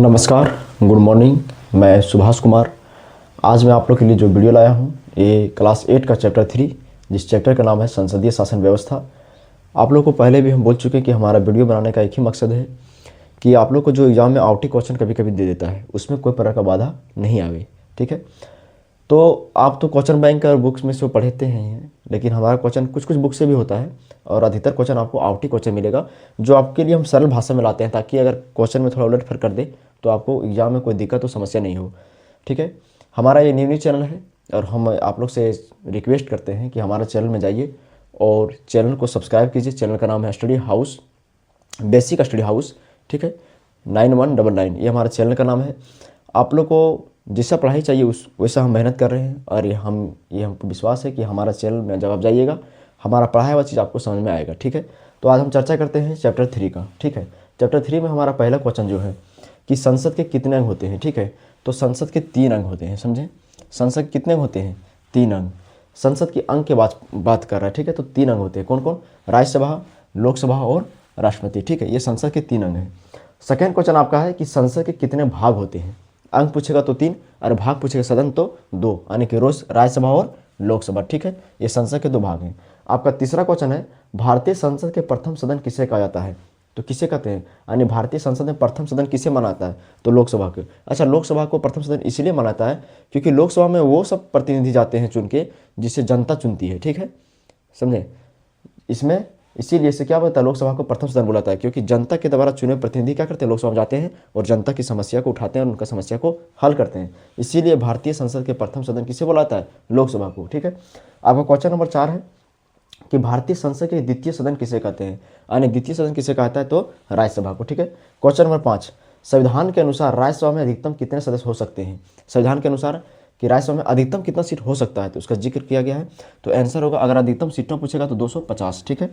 नमस्कार, good morning. मैं सुभाष कुमार। आज मैं आप लोग के लिए जो वीडियो लाया हूँ ये क्लास 8 का चैप्टर 3, जिस चैप्टर का नाम है संसदीय शासन व्यवस्था। आप लोग को पहले भी हम बोल चुके हैं कि हमारा वीडियो बनाने का एक ही मकसद है कि आप लोग को जो एग्ज़ाम में आउटी क्वेश्चन कभी कभी दे देता है उसमें कोई प्रकार का बाधा नहीं आवे। ठीक है, तो आप तो क्वेश्चन बैंक और बुक्स में से पढ़ते हैं, लेकिन हमारा क्वेश्चन कुछ कुछ बुक से भी होता है और अधिकतर क्वेश्चन आपको आउटी क्वेश्चन मिलेगा जो आपके लिए हम सरल भाषा में लाते हैं, ताकि अगर क्वेश्चन में थोड़ा उलट फर्क कर दे तो आपको एग्जाम में कोई दिक्कत तो समस्या नहीं हो। ठीक है, हमारा ये न्यू चैनल है और हम आप लोग से रिक्वेस्ट करते हैं कि हमारा चैनल में जाइए और चैनल को सब्सक्राइब कीजिए। चैनल का नाम है study house, basic study house. ठीक है, 9199 ये हमारा चैनल का नाम है। आप लोग को जैसा पढ़ाई चाहिए उस वैसा हम मेहनत कर रहे हैं और ये हमको विश्वास है कि हमारा चैनल में जब आप जाइएगा हमारा पढ़ाया हुआ चीज़ आपको समझ में आएगा। ठीक है, तो आज हम चर्चा करते हैं चैप्टर 3 का। ठीक है, चैप्टर 3 में हमारा पहला क्वेश्चन जो है कि संसद के कितने अंग होते हैं। ठीक है, तो संसद के 3 अंग होते हैं। समझें, संसद के कितने अंग होते हैं? 3 अंग। संसद के अंग के बात कर रहा है। ठीक है, तो 3 अंग होते हैं। कौन कौन? राज्यसभा, लोकसभा और राष्ट्रपति। ठीक है, ये संसद के 3 अंग हैं। सेकेंड क्वेश्चन आपका है कि संसद के कितने भाग होते हैं। अंक पूछेगा तो 3 और भाग पूछेगा सदन तो 2, यानी कि रोज राज्यसभा और लोकसभा। ठीक है, ये संसद के 2 भाग हैं। आपका तीसरा क्वेश्चन है भारतीय संसद के प्रथम सदन किसे कहा जाता है। तो किसे कहते हैं, यानी भारतीय संसद में प्रथम सदन किसे मनाता है? तो लोकसभा के। अच्छा, लोकसभा को प्रथम सदन इसलिए मनाता है क्योंकि लोकसभा में वो सब प्रतिनिधि जाते हैं चुन के जिसे जनता चुनती है। ठीक है, समझे, इसमें इसीलिए इसे क्या बोलता है, लोकसभा को प्रथम सदन बुलाता है क्योंकि जनता के द्वारा चुने प्रतिनिधि क्या करते हैं, लोकसभा में जाते हैं और जनता की समस्या को उठाते हैं और उनका समस्या को हल करते हैं। इसीलिए भारतीय संसद के प्रथम सदन किसे बुलाता है? लोकसभा को। ठीक है, आपका क्वेश्चन नंबर 4 है कि भारतीय संसद के द्वितीय सदन किसे कहते हैं, यानी द्वितीय सदन किसे कहता है? तो राज्यसभा को। ठीक है, क्वेश्चन नंबर 5, संविधान के अनुसार राज्यसभा में अधिकतम कितने सदस्य हो सकते हैं। संविधान के अनुसार कि राज्यसभा में अधिकतम कितना सीट हो सकता है, तो उसका जिक्र किया गया है। तो आंसर होगा, अगर अधिकतम सीटों पूछेगा तो 250। ठीक है,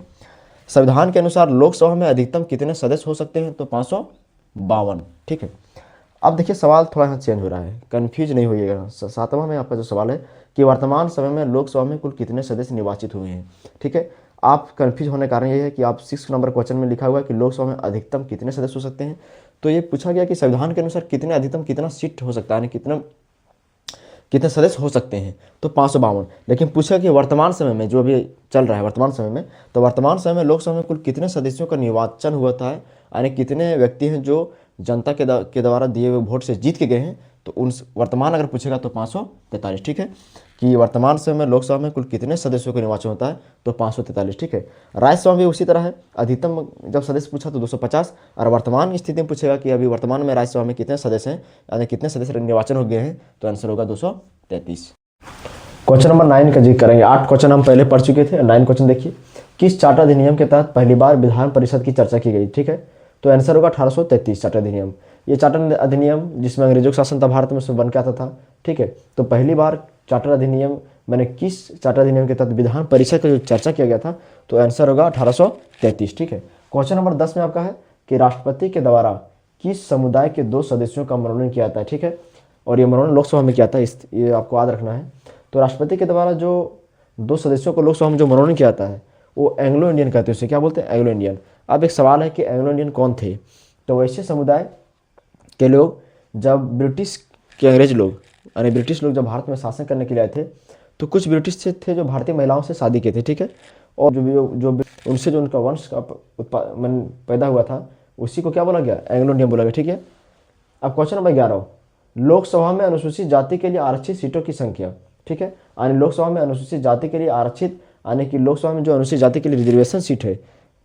संविधान के अनुसार लोकसभा में अधिकतम कितने सदस्य हो सकते हैं? तो 552। ठीक है, अब देखिए सवाल थोड़ा यहाँ चेंज हो रहा है, कन्फ्यूज नहीं होइएगा। 7वां में आपका जो सवाल है कि वर्तमान समय में लोकसभा में कुल कितने सदस्य निर्वाचित हुए हैं। ठीक है, आप कन्फ्यूज होने का कारण यही है कि आप 6 नंबर क्वेश्चन में लिखा हुआ है कि लोकसभा में अधिकतम कितने सदस्य हो सकते हैं। तो ये पूछा गया कि संविधान के अनुसार कितने अधिकतम कितना सीट हो सकता है, यानी कितना कितने सदस्य हो सकते हैं, तो 552। लेकिन पूछा कि वर्तमान समय में जो अभी चल रहा है वर्तमान समय में, तो वर्तमान समय में लोकसभा में कुल कितने सदस्यों का निर्वाचन हुआ था, यानी कितने व्यक्ति हैं जो जनता के द्वारा दिए हुए वोट से जीत के गए हैं। तो उन वर्तमान अगर पूछेगा तो 543। ठीक है, कि वर्तमान समय में लोकसभा में कुल कितने सदस्यों का निर्वाचन होता है, तो 543। ठीक है, राज्यसभा भी उसी तरह है, अधिकतम जब सदस्य पूछा तो 250, और वर्तमान स्थिति में पूछेगा कि अभी वर्तमान में राज्यसभा में कितने सदस्य हैं, यानी कितने सदस्य निर्वाचन हो गए हैं, तो आंसर होगा 233। क्वेश्चन नंबर 9 का जिक्र करेंगे। 8 क्वेश्चन हम पहले पढ़ चुके थे। 9 क्वेश्चन देखिए, किस चार्टर अधिनियम के तहत पहली बार विधान परिषद की चर्चा की गई। ठीक है, तो आंसर होगा 1833 चार्टर अधिनियम। ये चार्टर अधिनियम जिसमें अंग्रेजों का शासन था भारत में, उसमें बन के आता था। ठीक है, तो पहली बार चार्टर अधिनियम मैंने किस चार्टर अधिनियम के तहत विधान परिषद का जो चर्चा किया गया था, तो आंसर होगा 1833। ठीक है, क्वेश्चन नंबर 10 में आपका है कि राष्ट्रपति के द्वारा किस समुदाय के 2 सदस्यों का मनोनयन किया जाता है। ठीक है, और ये मनोनयन लोकसभा में किया था, ये आपको याद रखना है। तो राष्ट्रपति के द्वारा जो 2 सदस्यों को लोकसभा में जो मनोनयन किया जाता है वो एंग्लो इंडियन कहते हैं, उसे क्या बोलते हैं? Anglo Indian. अब एक सवाल है कि एंग्लो इंडियन कौन थे, तो वैसे समुदाय के लोग जब ब्रिटिश के अंग्रेज लोग यानी ब्रिटिश लोग जब भारत में शासन करने के लिए आए थे, तो कुछ ब्रिटिश से थे जो भारतीय महिलाओं से शादी किए थे। ठीक है, और जो उनसे जो उनका वंश का पैदा हुआ था उसी को क्या बोला गया? एंग्लो इंडियन बोला गया। ठीक है, अब क्वेश्चन नंबर 11, लोकसभा में अनुसूचित जाति के लिए आरक्षित सीटों की संख्या। ठीक है, यानी लोकसभा में अनुसूचित जाति के लिए आरक्षित, यानी कि लोकसभा में जो अनुसूचित जाति के लिए रिजर्वेशन सीट है,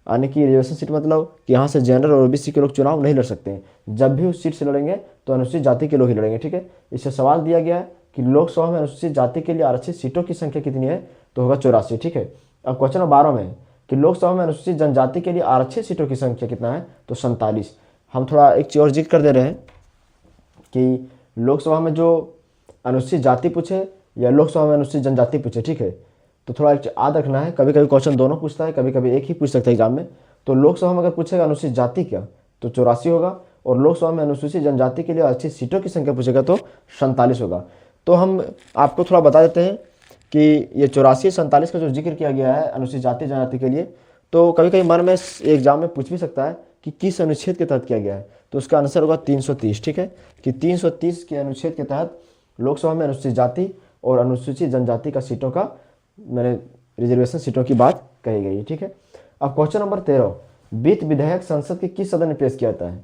यानी कि रिजर्वेशन सीट मतलब कि यहाँ से जनरल और ओबीसी के लोग चुनाव नहीं लड़ सकते हैं। जब भी उस सीट से लड़ेंगे तो अनुसूचित जाति के लोग ही लड़ेंगे। ठीक है, इससे सवाल दिया गया है कि लोकसभा में अनुसूचित जाति के लिए आरक्षित सीटों की संख्या कितनी है, तो होगा 84। ठीक है, अब क्वेश्चन नंबर 12 में कि लोकसभा में अनुसूचित जनजाति के लिए आरक्षित सीटों की संख्या कितना है, तो 47। हम थोड़ा एक चीज और जिक्र कर दे रहे हैं कि लोकसभा में जो अनुसूचित जाति पूछे या लोकसभा में अनुसूचित जनजाति पूछे। ठीक है, तो थोड़ा एक याद रखना है, कभी कभी क्वेश्चन दोनों पूछता है, कभी कभी एक ही पूछ सकता है एग्जाम में। तो लोकसभा में अगर पूछेगा अनुसूचित जाति क्या, तो 84 होगा, और लोकसभा में अनुसूचित जनजाति के लिए आरक्षित सीटों की संख्या पूछेगा तो 47 होगा। तो हम आपको थोड़ा बता देते हैं कि ये 84 47 का जो जिक्र किया गया है अनुसूचित जाति जनजाति के लिए, तो कभी कभी मन में एग्जाम में पूछ भी सकता है कि किस अनुच्छेद के तहत किया गया है। तो उसका आंसर होगा 330। ठीक है, कि 330 के अनुच्छेद के तहत लोकसभा में अनुसूचित जाति और अनुसूचित जनजाति का सीटों का मैंने रिजर्वेशन सीटों की बात कही गई है। ठीक है, अब क्वेश्चन नंबर 13, वित्त विधेयक संसद के किस सदन में पेश किया जाता है?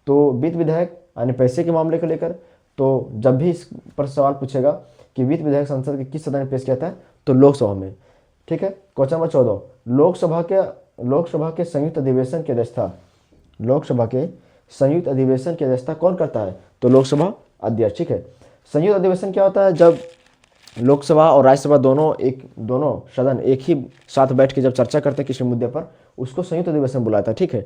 तो वित्त विधेयक यानी पैसे के मामले को लेकर, तो जब भी इस पर सवाल पूछेगा कि वित्त विधेयक संसद के किस सदन में पेश किया जाता है, तो लोकसभा में। ठीक है, क्वेश्चन नंबर 14, लोकसभा के संयुक्त अधिवेशन की अध्यक्षता, लोकसभा के संयुक्त अधिवेशन की अध्यक्षता कौन करता है? तो लोकसभा अध्यक्ष। ठीक है, संयुक्त अधिवेशन क्या होता है? जब लोकसभा और राज्यसभा दोनों सदन एक ही साथ बैठ के जब चर्चा करते हैं किसी मुद्दे पर, उसको संयुक्त अधिवेशन बुलाता है। ठीक है,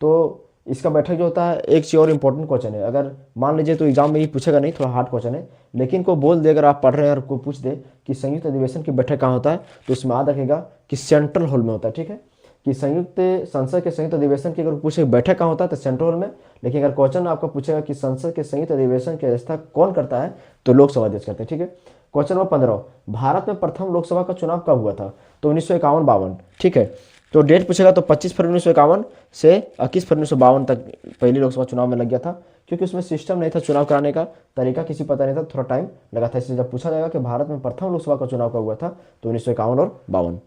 तो इसका बैठक जो होता है, एक चीज़ और इम्पोर्टेंट क्वेश्चन है, अगर मान लीजिए तो एग्जाम में ये पूछेगा नहीं, थोड़ा हार्ड क्वेश्चन है, लेकिन को बोल दे, अगर आप पढ़ रहे हैं और कोई पूछ दे कि संयुक्त अधिवेशन की बैठक कहाँ होता है, तो उसमें याद रखेगा कि सेंट्रल हॉल में होता है। ठीक है, कि संसद के संयुक्त अधिवेशन की अगर पूछे बैठक कहाँ होता है, तो सेंट्रल हॉल में। लेकिन अगर क्वेश्चन आपका पूछेगा कि संसद के संयुक्त अधिवेशन की अध्यक्षता कौन करता है, तो लोकसभा अध्यक्ष करते हैं। ठीक है, क्वेश्चन नंबर 15, भारत में प्रथम लोकसभा का चुनाव कब हुआ था? तो 1951-52। ठीक है, तो डेट पूछेगा तो 25 फरवरी 1951 से 21 फरवरी 1952 तक पहली लोकसभा चुनाव में लग गया था, क्योंकि उसमें सिस्टम नहीं था चुनाव कराने का, तरीका किसी पता नहीं था, थोड़ा टाइम लगा था। इसलिए जब पूछा जाएगा कि भारत में प्रथम लोकसभा का चुनाव कब हुआ था, तो 1951 और 52।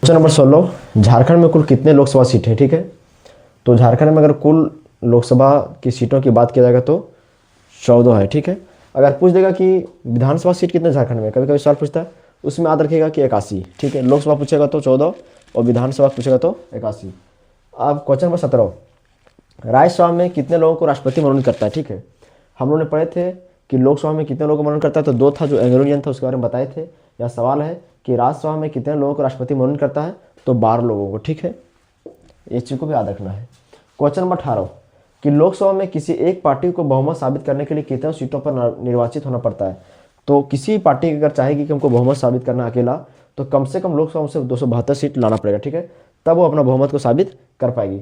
क्वेश्चन नंबर 16, झारखंड में कुल कितने लोकसभा सीट है? ठीक है, तो झारखंड में अगर कुल लोकसभा की सीटों की बात किया जाएगा तो 14 है। ठीक है, अगर पूछ देगा कि विधानसभा सीट कितने झारखंड में, कभी कभी सवाल पूछता है, उसमें याद रखिएगा कि 81। ठीक है, लोकसभा पूछेगा तो 14 और विधानसभा पूछेगा तो 81। अब क्वेश्चन नंबर 17, राज्यसभा में कितने लोगों को राष्ट्रपति मनोनीत करता है? ठीक है, हम लोगों ने पढ़े थे कि लोकसभा में कितने लोगों को मनोनीत करता है, तो 2 था, जो एंग्लो इंडियन था, उसके बारे में बताए थे। यह सवाल है कि राज्यसभा में कितने लोगों को राष्ट्रपति मनोनीत करता है, तो 12 लोगों को। ठीक है, इस चीज़ को भी याद रखना है। क्वेश्चन नंबर 18, कि लोकसभा में किसी एक पार्टी को बहुमत साबित करने के लिए कितने सीटों पर निर्वाचित होना पड़ता है? तो किसी पार्टी अगर चाहेगी कि हमको बहुमत साबित करना अकेला, तो कम से कम लोकसभा से 272 सीट लाना पड़ेगा। ठीक है, तब वो अपना बहुमत को साबित कर पाएगी।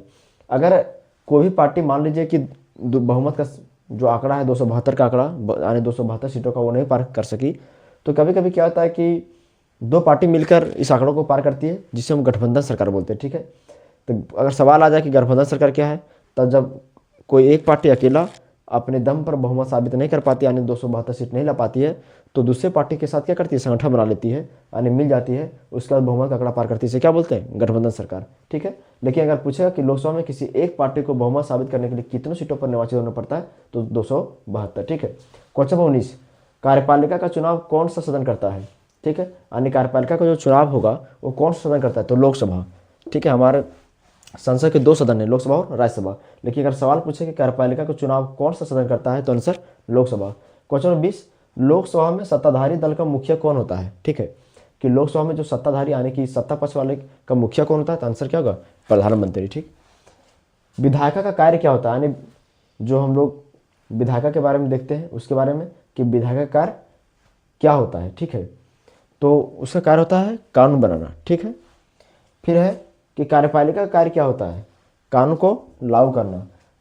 अगर कोई भी पार्टी मान लीजिए कि बहुमत का जो आंकड़ा है 272 का आंकड़ा, यानी 272 सीटों का वो नहीं पार कर सकी, तो कभी कभी क्या होता है कि 2 पार्टी मिलकर इस आंकड़ों को पार करती है, जिसे हम गठबंधन सरकार बोलते हैं। ठीक है, तो अगर सवाल आ जाए कि गठबंधन सरकार क्या है, तब जब कोई एक पार्टी अकेला अपने दम पर बहुमत साबित नहीं कर पाती, यानी 272 सीट नहीं ला पाती है, तो दूसरे पार्टी के साथ क्या करती है, संगठन बना लेती है, यानी मिल जाती है, उसके बाद बहुमत का आंकड़ा पार करती है। इसे क्या बोलते हैं? गठबंधन सरकार। ठीक है, लेकिन अगर पूछेगा कि लोकसभा में किसी एक पार्टी को बहुमत साबित करने के लिए कितनों सीटों पर निर्वाचित होना पड़ता है, तो 272। ठीक है, क्वेश्चन नंबर 19, कार्यपालिका का चुनाव कौन सा सदन करता है? ठीक है, यानी कार्यपालिका का जो चुनाव होगा वो कौन सा सदन करता है? तो लोकसभा। ठीक है, हमारे संसद के 2 सदन है, लोकसभा और राज्यसभा, लेकिन अगर सवाल पूछे कि कार्यपालिका का चुनाव कौन सा सदन करता है, तो answer Lok Sabha. Question number 20, Lok Sabha में सत्ताधारी दल का मुखिया कौन होता है? ठीक है, कि लोकसभा में जो सत्ताधारी यानी कि सत्ता पक्ष वाले का मुखिया कौन होता है, तो आंसर क्या होगा? प्रधानमंत्री। ठीक, विधायिका का कार्य क्या होता है, यानी जो हम लोग विधायिका के बारे में देखते हैं उसके बारे में कि विधायिका का कार्य क्या होता है। ठीक है, तो उसका कार्य होता है कानून बनाना। ठीक है, फिर है कि कार्यपालिका का कार्य क्या होता है? कानून को लागू करना।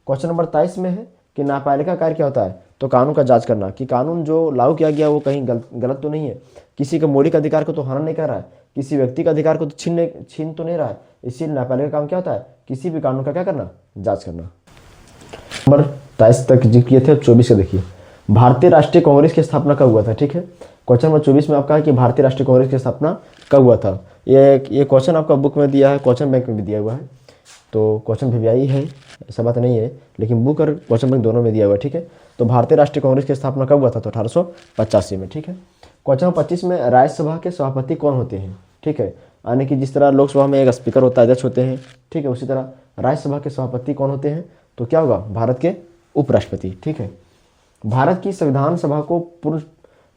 क्वेश्चन नंबर 23 में है कि न्यायपालिका का कार्य क्या होता है? तो कानून का जांच करना कि कानून जो लागू किया गया वो कहीं गलत तो नहीं है, किसी के मौलिक अधिकार को तो हनन नहीं कर रहा है, किसी व्यक्ति का अधिकार को तो छीन तो नहीं रहा है। इसीलिए न्यायपालिका का काम क्या होता है? किसी भी कानून का क्या करना? जाँच करना। नंबर 23 तक जिक्र किए थे, अब 24 का देखिए, भारतीय राष्ट्रीय कांग्रेस की स्थापना कब हुआ था? ठीक है, क्वेश्चन नंबर 24 में आपका है कि भारतीय राष्ट्रीय कांग्रेस की स्थापना कब हुआ था। ये क्वेश्चन आपका बुक में दिया है, क्वेश्चन बैंक में भी दिया हुआ है, तो क्वेश्चन वीवीआई है, ऐसा बात नहीं है, लेकिन बुक और क्वेश्चन बैंक दोनों में दिया हुआ है। ठीक है, तो भारतीय राष्ट्रीय कांग्रेस की स्थापना कब हुआ था? तो 1885 में। ठीक है, क्वेश्चन नंबर 25 में राज्यसभा के सभापति कौन होते हैं? ठीक है, यानी कि जिस तरह लोकसभा में एक स्पीकर होता है, अध्यक्ष होते हैं, ठीक है, उसी तरह राज्यसभा के सभापति कौन होते हैं? तो क्या होगा? भारत के उपराष्ट्रपति। ठीक है, भारत की संविधान सभा को पूर्ण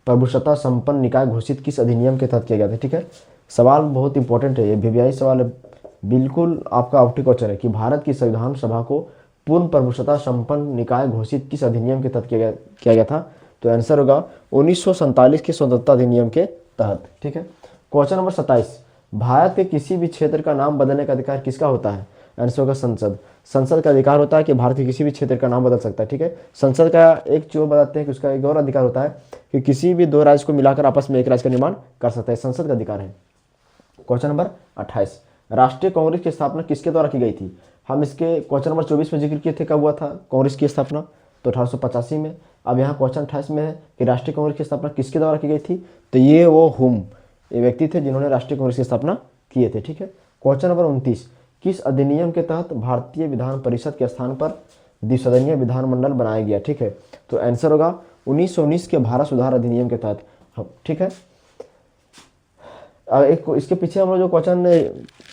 प्रभुसत्ता संपन्न निकाय घोषित किस अधिनियम के तहत किया गया था? ठीक है, सवाल बहुत इंपॉर्टेंट है, ये वीवीआई सवाल है, बिल्कुल आपका आउटरी क्वेश्चन है कि भारत की संविधान सभा को पूर्ण प्रभुसत्ता संपन्न निकाय घोषित किस अधिनियम के तहत किया गया था? तो आंसर होगा 1947 के स्वतंत्रता अधिनियम के तहत। ठीक है, क्वेश्चन नंबर 27, भारत के किसी भी क्षेत्र का नाम बदलने का अधिकार किसका होता है? आंसर होगा संसद। संसद का अधिकार होता है कि भारत के किसी भी क्षेत्र का नाम बदल सकता है। ठीक है, संसद का एक चीज बताते हैं कि उसका एक और अधिकार होता है कि किसी भी 2 राज्य को मिलाकर आपस में एक राज्य का निर्माण कर सकता है, संसद का अधिकार है। क्वेश्चन नंबर 28, राष्ट्रीय कांग्रेस की स्थापना किसके द्वारा की गई थी? हम इसके क्वेश्चन नंबर 24 में जिक्र किए थे, कब हुआ था कांग्रेस की स्थापना? तो 1885 में। अब यहाँ क्वेश्चन 28 में है कि राष्ट्रीय कांग्रेस की स्थापना किसके द्वारा की गई थी? तो ये वो ये व्यक्ति थे जिन्होंने राष्ट्रीय कांग्रेस की स्थापना किए थे। ठीक है। क्वेश्चन नंबर 29, किस अधिनियम के तहत भारतीय विधान परिषद के स्थान पर द्विसदनीय विधानमंडल बनाया गया? ठीक है। तो आंसर होगा 1919 के भारत सुधार अधिनियम के तहत। ठीक है। एक इसके पीछे हम लोग जो क्वेश्चन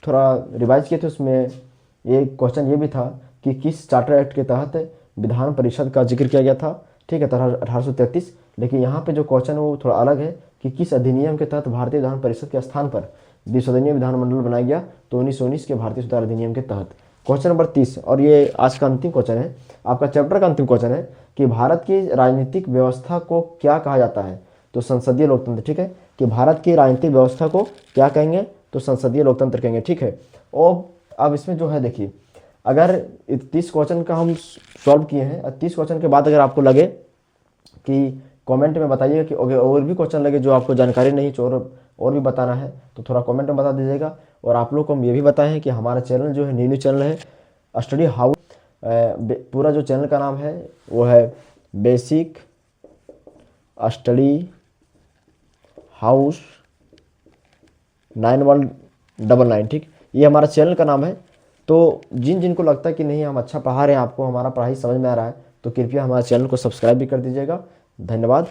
थोड़ा रिवाइज किए थे उसमें एक क्वेश्चन ये भी था कि किस चार्टर एक्ट के तहत विधान परिषद का जिक्र किया गया था? ठीक है, तो 1833। लेकिन यहाँ पे जो क्वेश्चन है वो थोड़ा अलग है कि किस अधिनियम के तहत भारतीय विधान परिषद के स्थान पर द्विसदनीय विधानमंडल बनाया गया? तो 1919 के भारतीय सुधार अधिनियम के तहत। क्वेश्चन नंबर 30, और ये आज का अंतिम क्वेश्चन है, आपका चैप्टर का अंतिम क्वेश्चन है कि भारत की राजनीतिक व्यवस्था को क्या कहा जाता है? तो संसदीय लोकतंत्र। ठीक है, कि भारत की राजनीतिक व्यवस्था को क्या कहेंगे? तो संसदीय लोकतंत्र कहेंगे। ठीक है। और अब इसमें जो है देखिए, अगर 30 क्वेश्चन का हम सॉल्व किए हैं, 30 क्वेश्चन के बाद अगर आपको लगे कि कमेंट में बताइएगा कि और भी क्वेश्चन लगे जो आपको जानकारी नहीं और भी बताना है, तो थोड़ा कमेंट में बता दीजिएगा। और आप लोग को हम ये भी बताएं कि हमारा चैनल जो है न्यू चैनल है स्टडी हाउस, पूरा जो चैनल का नाम है वो है बेसिक स्टडी हाउस 9199। ठीक, ये हमारा चैनल का नाम है। तो जिनको लगता है कि नहीं हम अच्छा पढ़ा रहे हैं, आपको हमारा पढ़ाई समझ में आ रहा है, तो कृपया हमारे चैनल को सब्सक्राइब भी कर दीजिएगा। धन्यवाद।